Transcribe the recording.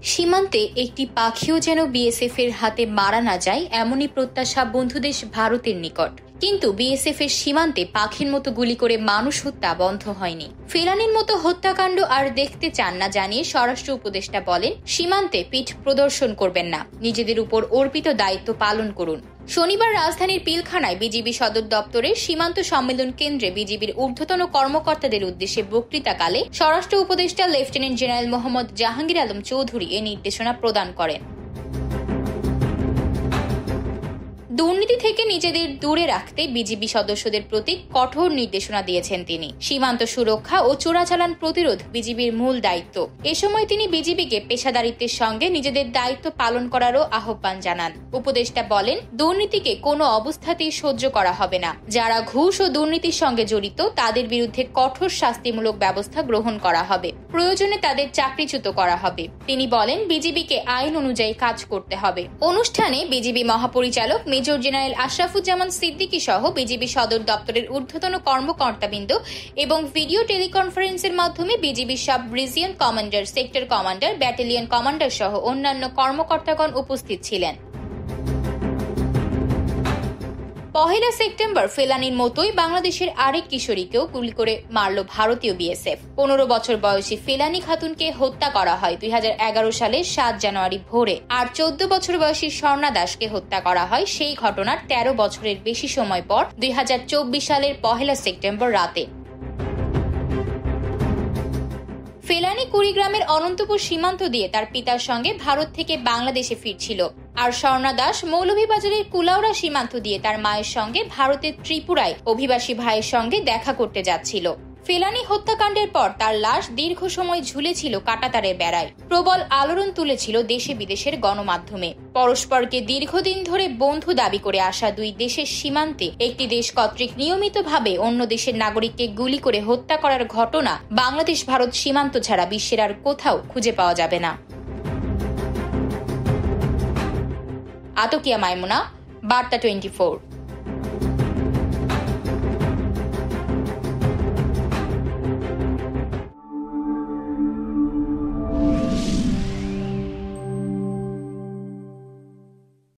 সীমান্তে একটি পাখিও যেন বিএসএফ এর হাতে মারা না যায়, এমনই প্রত্যাশা বন্ধুদেশ ভারতের নিকট। কিন্তু বিএসএফ এর সীমান্তে পাখির মতো গুলি করে মানুষ হত্যা বন্ধ হয়নি। ফেলানির মতো হত্যাকাণ্ড আর দেখতে চান না জানিয়ে স্বরাষ্ট্র উপদেষ্টা বলেন, সীমান্তে পিঠ প্রদর্শন করবেন না, নিজেদের উপর অর্পিত দায়িত্ব পালন করুন। শনিবার রাজধানীর পিলখানায় বিজিবি সদর দপ্তরের সীমান্ত সম্মেলন কেন্দ্রে বিজিবির ঊর্ধ্বতন কর্মকর্তাদের উদ্দেশ্যে বক্তৃতাকালে স্বরাষ্ট্র উপদেষ্টা লেফটেন্যান্ট জেনারেল মোহাম্মদ জাহাঙ্গীর আলম চৌধুরী এ নির্দেশনা প্রদান করেন। দুর্নীতি থেকে নিজেদের দূরে রাখতে বিজিবি সদস্যদের প্রতি কঠোর নির্দেশনা দিয়েছেন তিনি। সীমান্ত সুরক্ষা ও চোরাচালান প্রতিরোধ বিজিবির মূল দায়িত্ব। এ সময় তিনি বিজিবিকে পেশাদারিত্বের সঙ্গে নিজেদের দায়িত্ব পালন করারও আহ্বান জানান। উপদেষ্টা বলেন, দুর্নীতিকে কোনো অবস্থাতেই সহ্য করা হবে না। যারা ঘুষ ও দুর্নীতির সঙ্গে জড়িত তাদের বিরুদ্ধে কঠোর শাস্তিমূলক ব্যবস্থা গ্রহণ করা হবে, প্রয়োজনে তাদের চাকরিচ্যুত করা হবে। তিনি বলেন, বিজিবিকে আইন অনুযায়ী কাজ করতে হবে। অনুষ্ঠানে বিজিবি মহাপরিচালক মেজর জেনারেল আশরাফুজ্জামান সিদ্দিকী সহ বিজিবি সদর দপ্তরের ঊর্ধ্বতন কর্মকর্তাবৃন্দ এবং ভিডিও টেলিকনফারেন্সের মাধ্যমে BGB sub region commander, sector commander, battalion commander সহ অন্যান্য কর্মকর্তাগণ উপস্থিত ছিলেন। 1 সেপ্টেম্বর ফেলানির মতোই বাংলাদেশের আরেক কিশোরীকেও গুলি করে মারল ভারতীয় বিএসএফ। 15 বছর বয়সী ফেলানি খাতুনকে হত্যা করা হয় 2011 সালের 7 জানুয়ারি ভোরে, আর 14 বছর বয়সী স্বর্ণা দাসকে হত্যা করা হয় সেই ঘটনার 13 বছরের বেশি সময় পর 2024 সালের 1 সেপ্টেম্বর রাতে। ফেলানি কুড়িগ্রামের অনন্তপুর সীমান্ত দিয়ে তার পিতার সঙ্গে ভারত থেকে বাংলাদেশে ফিরছিল, আর স্বর্ণা দাস মৌলভীবাজারের কুলাউড়া সীমান্ত দিয়ে তার মায়ের সঙ্গে ভারতের ত্রিপুরায় অভিবাসী ভাইয়ের সঙ্গে দেখা করতে যাচ্ছিল। ফেলানি হত্যাকাণ্ডের পর তার লাশ দীর্ঘ সময় ঝুলেছিল কাঁটাতারের বেড়ায়। প্রবল আলোড়ন তুলেছিল দেশে বিদেশের গণমাধ্যমে। পরস্পরকে দীর্ঘদিন ধরে বন্ধু দাবি করে আসা দুই দেশের সীমান্তে একটি দেশ কর্তৃক নিয়মিতভাবে অন্য দেশের নাগরিককে গুলি করে হত্যা করার ঘটনা বাংলাদেশ ভারত সীমান্ত ছাড়া বিশ্বের আর কোথাও খুঁজে পাওয়া যাবে না। আতকিয়া মাইমুনা, বার্তা 24।